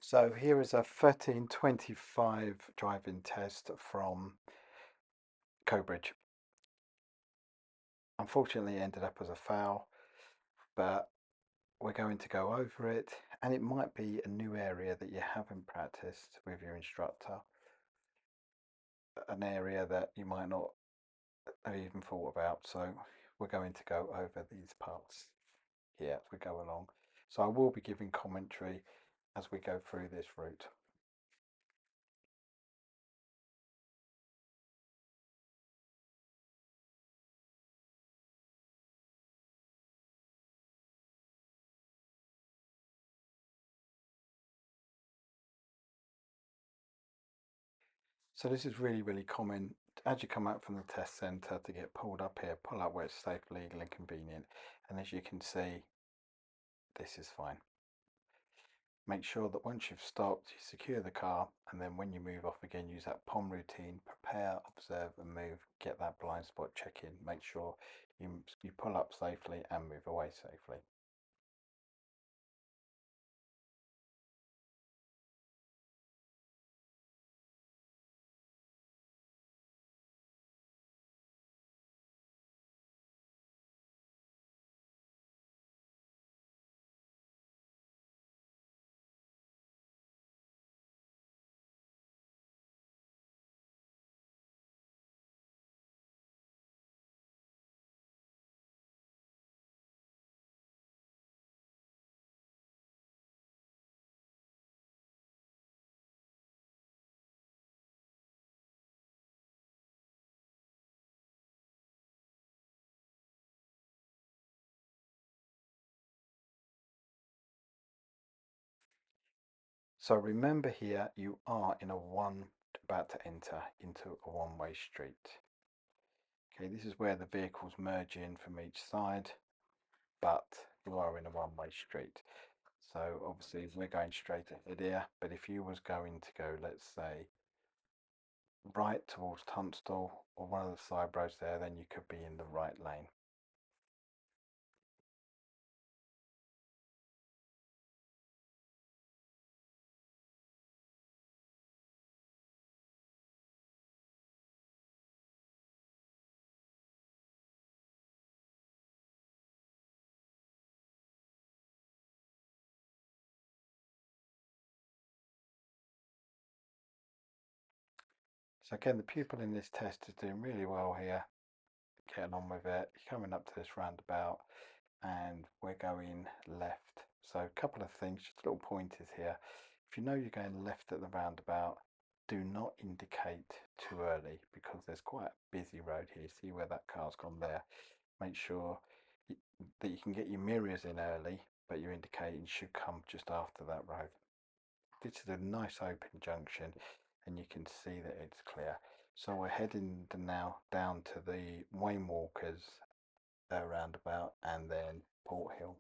So here is a 1325 driving test from Cobridge. Unfortunately, it ended up as a foul, but we're going to go over it, and it might be a new area that you haven't practiced with your instructor, an area that you might not have even thought about. So we're going to go over these parts here as we go along. So I will be giving commentary as we go through this route. So this is really common as you come out from the test centre to get pulled up here. Pull up where it's safe, legal and convenient. And as you can see, this is fine. Make sure that once you've stopped, you secure the car, and then when you move off again, use that POM routine, prepare, observe and move, get that blind spot check in. Make sure you pull up safely and move away safely. So remember here, you are about to enter into a one-way street. Okay, this is where the vehicles merge in from each side, but you are in a one-way street. So obviously we're going straight ahead here, but if you was going to go, let's say, right towards Tunstall or one of the side roads there, then you could be in the right lane. So again, the pupil in this test is doing really well here, getting on with it. You're coming up to this roundabout and we're going left. So a couple of things, just little pointers here. If you know you're going left at the roundabout, do not indicate too early because there's quite a busy road here. See where that car's gone there. Make sure that you can get your mirrors in early, but your indicating should come just after that road. This is a nice open junction and you can see that it's clear. So we're heading now down to the Wayne Walkers roundabout and then Port Hill.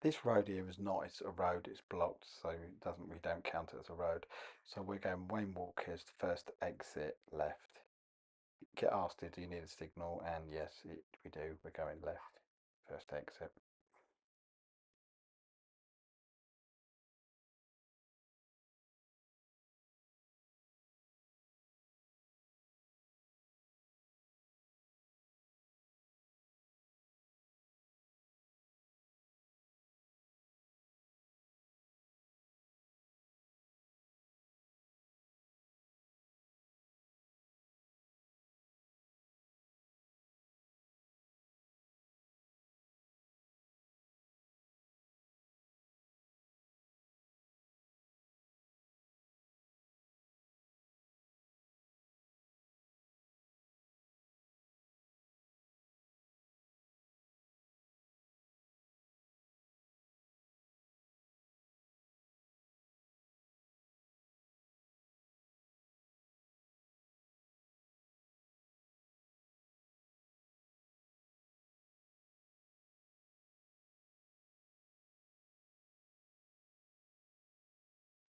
This road here is not, it's a road, it's blocked, so it doesn't, we don't count it as a road. So we're going Wayne Walker's first exit left. Get asked, do you need a signal? And yes, we do, we're going left, first exit.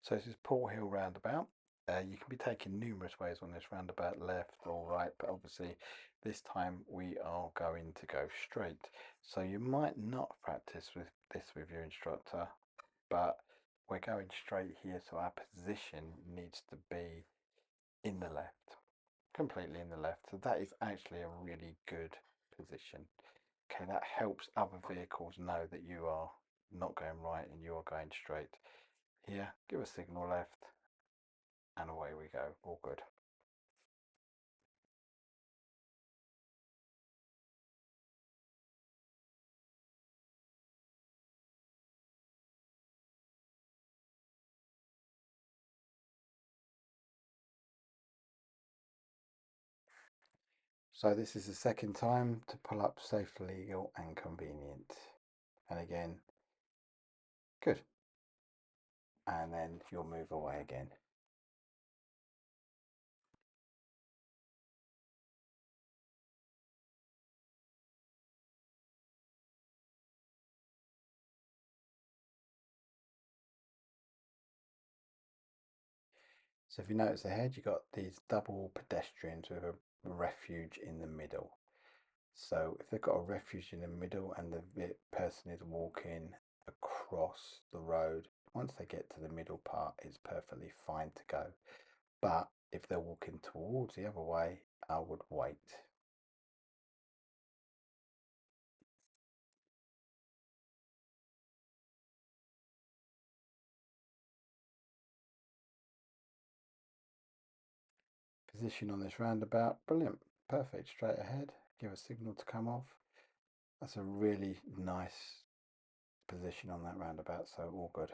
So this is Port Hill roundabout. You can be taken numerous ways on this roundabout, left or right, but obviously this time we are going to go straight. So you might not practice with this with your instructor, but we're going straight here, so our position needs to be in the left, completely in the left. So that is actually a really good position. Okay, that helps other vehicles know that you are not going right and you are going straight. Here, give a signal left, and away we go, all good. So this is the second time to pull up safe, legal and convenient. And again, good. And then you'll move away again. So if you notice ahead, you've got these double pedestrians with a refuge in the middle. So if they've got a refuge in the middle and the person is walking across the road, once they get to the middle part, it's perfectly fine to go. But if they're walking towards the other way, I would wait. Position on this roundabout, brilliant, perfect, straight ahead, give a signal to come off. That's a really nice position on that roundabout, so all good.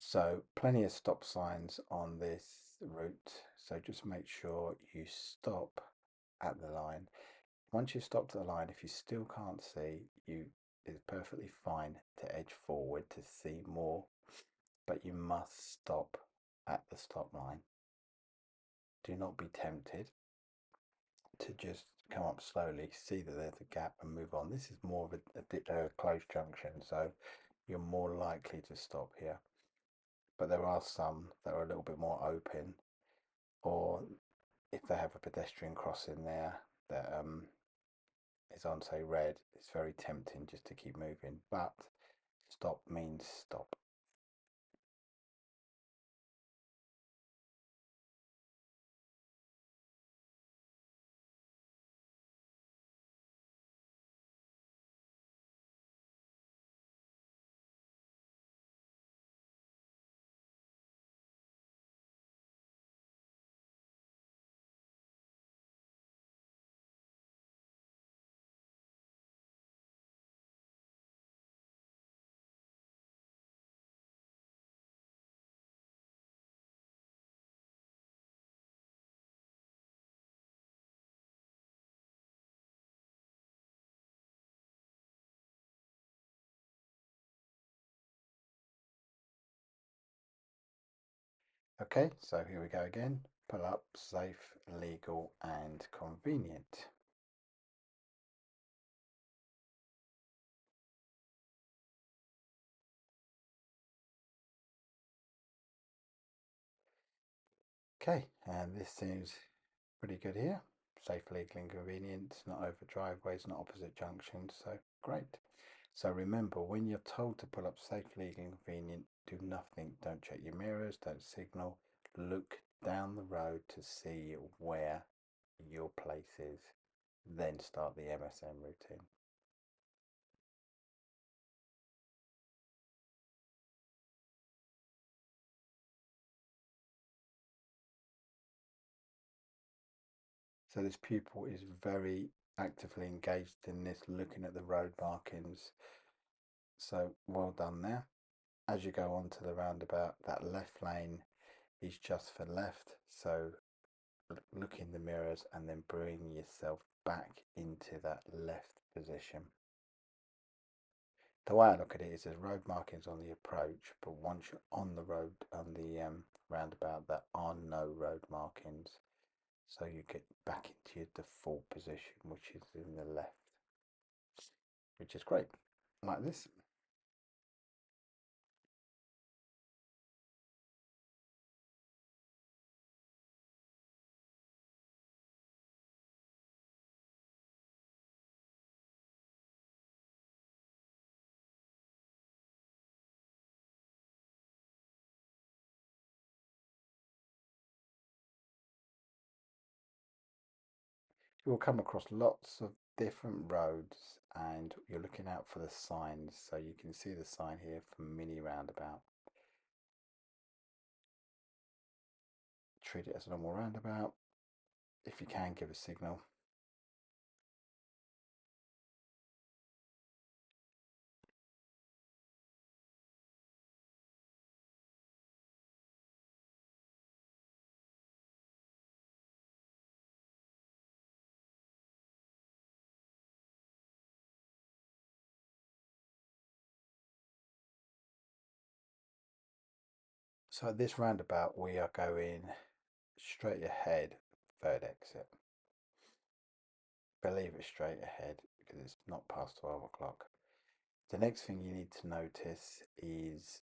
So plenty of stop signs on this route, so just make sure you stop at the line. Once you've stopped at the line, if you still can't see, it's perfectly fine to edge forward to see more, but you must stop at the stop line. Do not be tempted to just come up slowly, see that there's a gap and move on. This is more of a closed junction, so you're more likely to stop here. But there are some that are a little bit more open, or if they have a pedestrian crossing there that is on, say, red, it's very tempting just to keep moving. But stop means stop. Okay, so here we go again. Pull up, safe, legal and convenient. Okay, and this seems pretty good here. Safe, legal and convenient, not over driveways, not opposite junctions, so great. So remember, when you're told to pull up safe, legal and convenient, do nothing. Don't check your mirrors, don't signal. Look down the road to see where your place is. Then start the MSM routine. So this pupil is very actively engaged in this, looking at the road markings. So well done there. As you go on to the roundabout, that left lane is just for left. So look in the mirrors and then bring yourself back into that left position. The way I look at it is there's road markings on the approach, but once you're on the road, on the roundabout, there are no road markings. So you get back into your default position, which is in the left, which is great, like this. You will come across lots of different roads and you're looking out for the signs. So you can see the sign here for mini roundabout. Treat it as a normal roundabout. If you can, give a signal. So at this roundabout, we are going straight ahead, third exit. Believe it's straight ahead because it's not past 12 o'clock. The next thing you need to notice is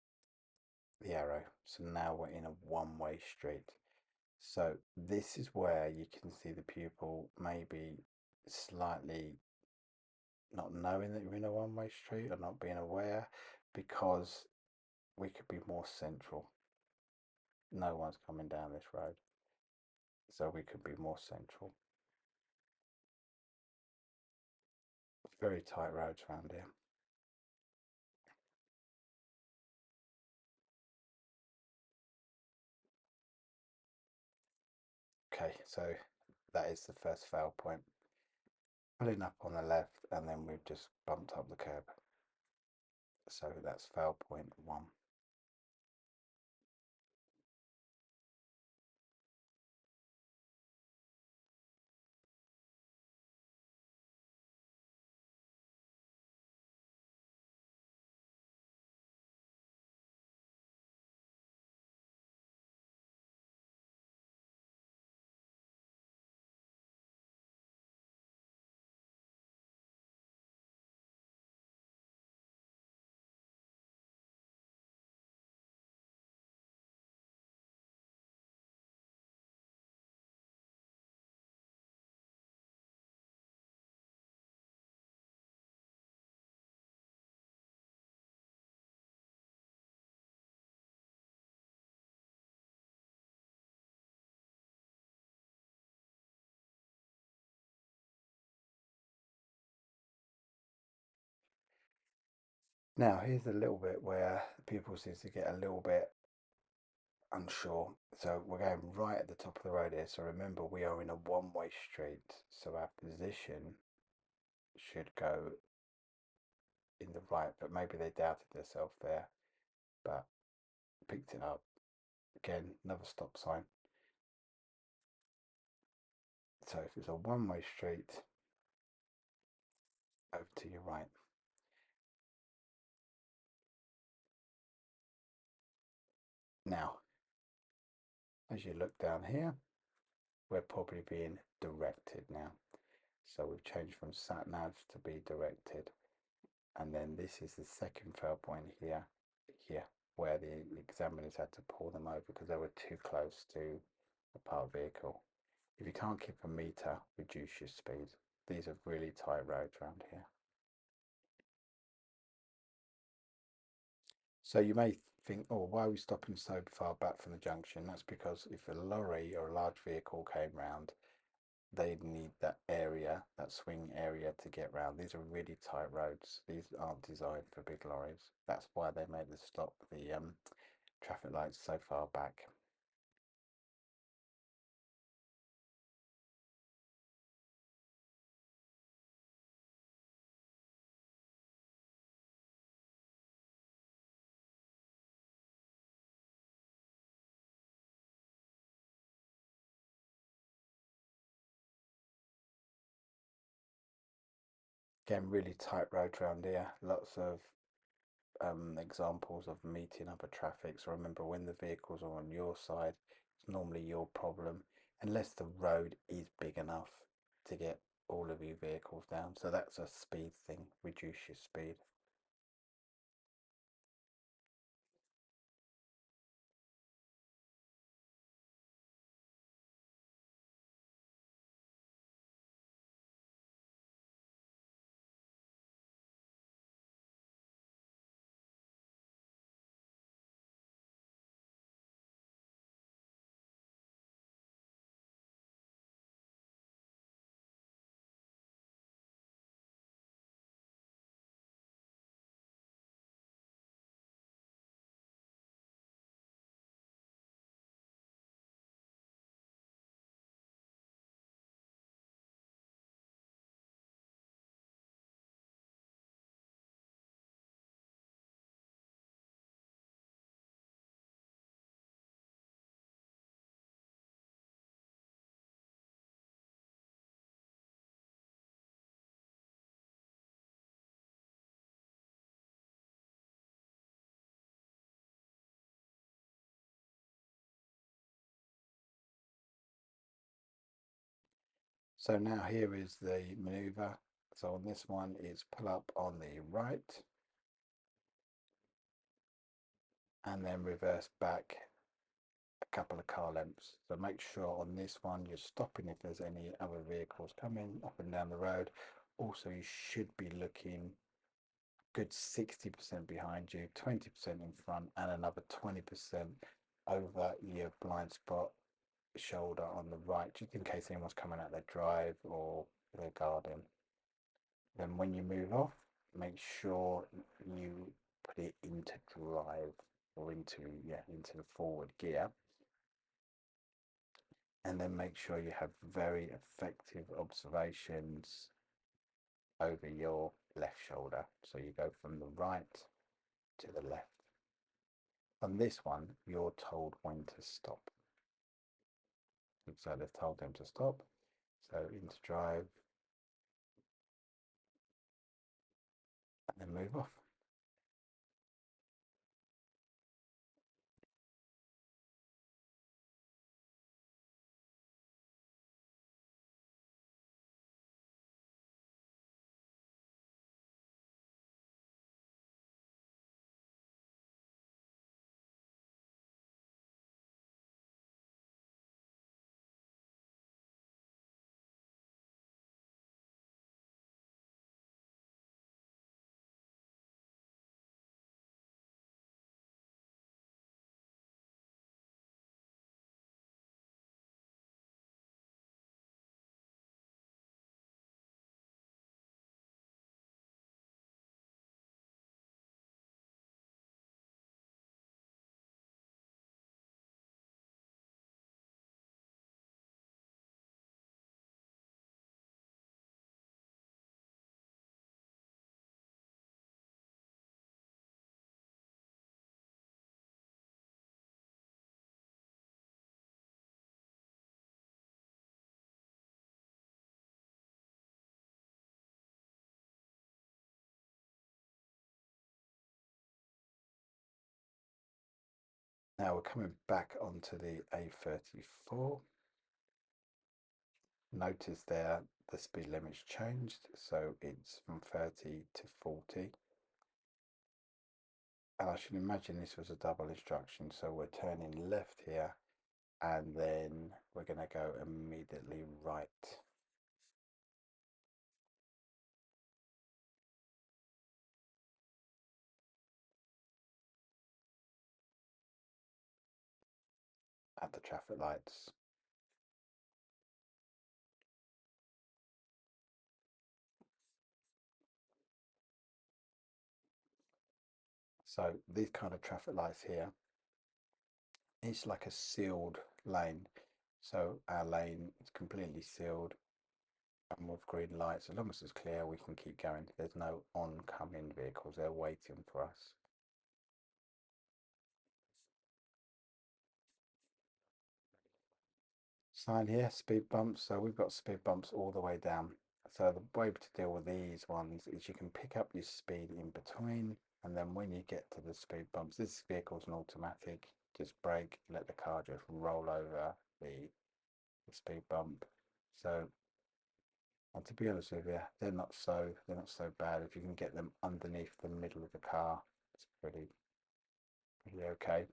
the arrow. So now we're in a one-way street. So this is where you can see the pupil maybe slightly not knowing that you're in a one-way street or not being aware, because we could be more central. No one's coming down this road, so we could be more central. Very tight roads around here. Okay, so that is the first fail point. Pulling up on the left and then we've just bumped up the curb. So that's fail point 1. Now here's a little bit where people seem to get a little bit unsure. So we're going right at the top of the road here. So remember, we are in a one-way street. So our position should go in the right, but maybe they doubted themselves there, but picked it up. Again, another stop sign. So if it's a one-way street, over to your right. Now, As you look down here, we're probably being directed now. So we've changed from sat nav to be directed. And then this is the second fail point here, where the examiners had to pull them over because they were too close to a parked vehicle. If you can't keep a meter, reduce your speed. These are really tight roads around here. So you may think, oh, why are we stopping so far back from the junction? That's because if a lorry or a large vehicle came round, they need that area, that swing area to get round. These are really tight roads. These aren't designed for big lorries. That's why they made the traffic lights so far back. Again, really tight roads around here. Lots of examples of meeting other traffic. So remember, when the vehicles are on your side, it's normally your problem, unless the road is big enough to get all of your vehicles down. So that's a speed thing. Reduce your speed. So now here is the maneuver. So on this one, it's pull up on the right and then reverse back a couple of car lengths. So make sure on this one you're stopping if there's any other vehicles coming up and down the road. Also, you should be looking good 60% behind you, 20% in front, and another 20% over your blind spot shoulder on the right, just in case anyone's coming out their drive or their garden. Then when you move off, make sure you put it into drive or into the forward gear. And then make sure you have very effective observations over your left shoulder. So you go from the right to the left. On this one, you're told when to stop. So they've told them to stop. So into drive and then move off. Now we're coming back onto the A34. Notice there the speed limit's changed, so it's from 30 to 40. And I should imagine this was a double instruction, so we're turning left here and then we're going to go immediately right. At the traffic lights. So these kind of traffic lights here, it's like a sealed lane. So our lane is completely sealed and with green lights. As long as it's clear, we can keep going. There's no oncoming vehicles, they're waiting for us. Sign here, speed bumps. So we've got speed bumps all the way down. So the way to deal with these ones is you can pick up your speed in between, and then when you get to the speed bumps, this vehicle's an automatic, just brake, let the car just roll over the speed bump. So, and to be honest with you, they're not so bad. If you can get them underneath the middle of the car, it's pretty okay.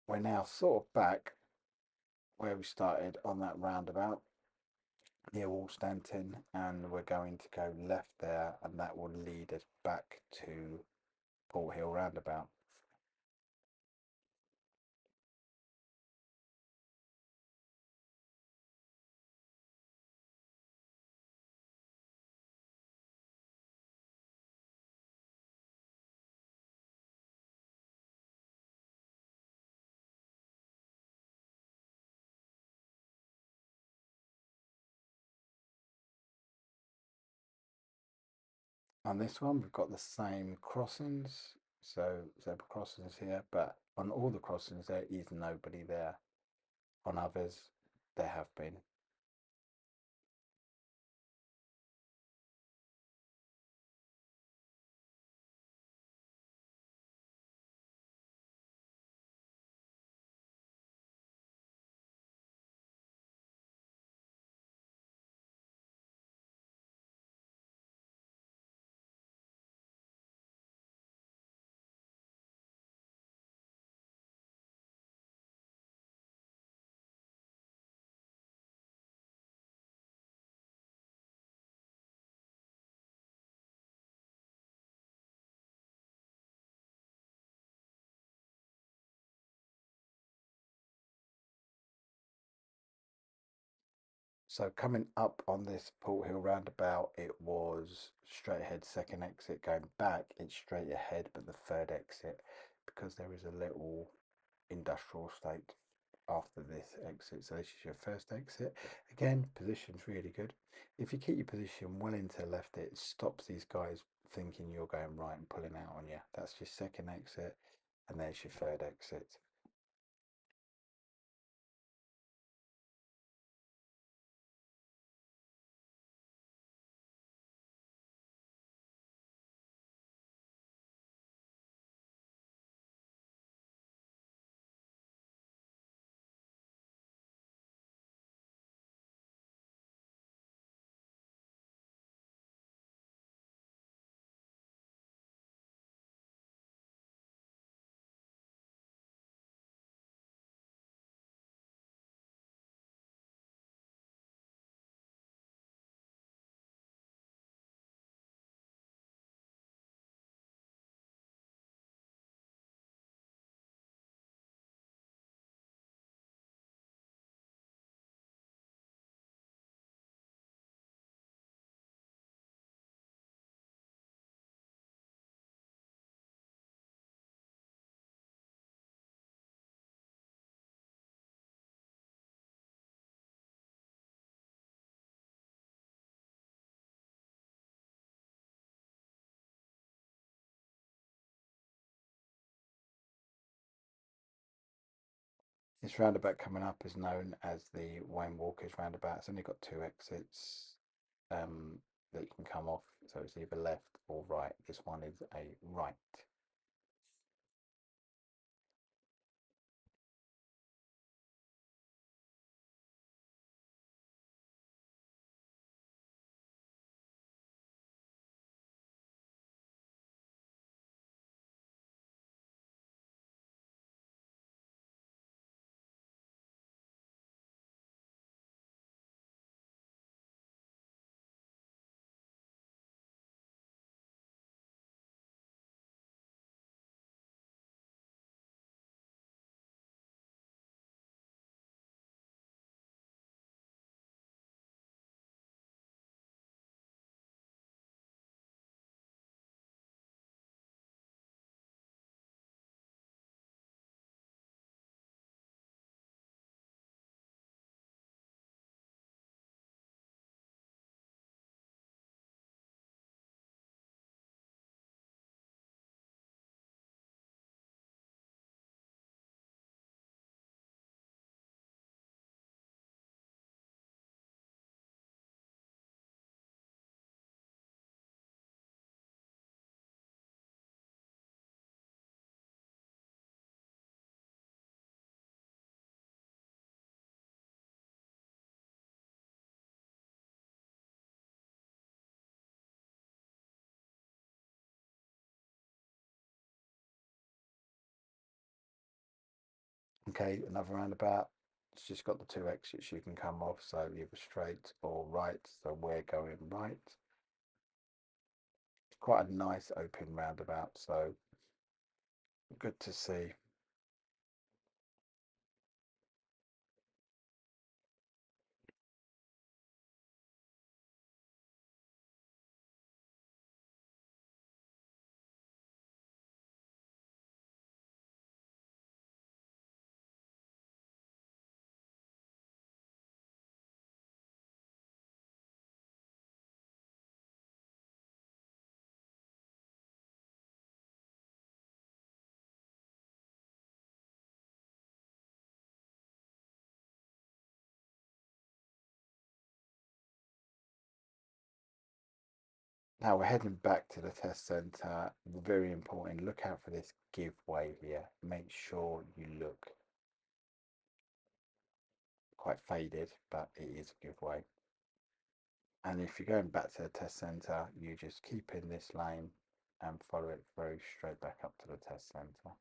We're now sort of back where we started on that roundabout near Wolstanton, and we're going to go left there, and that will lead us back to Port Hill roundabout. On this one, we've got the same crossings, so zebra crossings here, but on all the crossings there is nobody there. On others, there have been. So coming up on this Port Hill roundabout, it was straight ahead second exit. Going back, it's straight ahead, but the third exit, because there is a little industrial estate after this exit. So this is your first exit. Again, position's really good. If you keep your position well into the left, it stops these guys thinking you're going right and pulling out on you. That's your second exit, and there's your third exit. This roundabout coming up is known as the Wayne Walker's roundabout. It's only got two exits that you can come off, so it's either left or right. This one is a right. Okay, another roundabout. It's just got the two exits you can come off, so either straight or right. So we're going right. It's quite a nice open roundabout, so good to see. Now we're heading back to the test centre. Very important. Look out for this give way here. Make sure you look quite faded, but it is a give way. And if you're going back to the test centre, you just keep in this lane and follow it very straight back up to the test centre.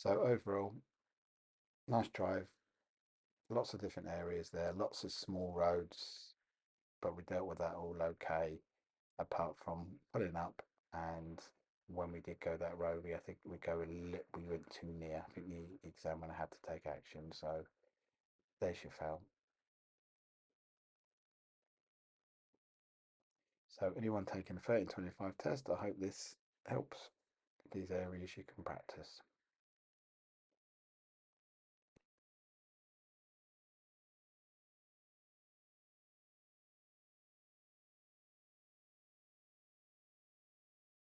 So overall, nice drive, lots of different areas there, lots of small roads, but we dealt with that all okay, apart from pulling up. And when we did go that road, I think we went too near. I think the examiner had to take action, so there's your fail. So anyone taking a 30 and 25 test, I hope this helps. These areas you can practice.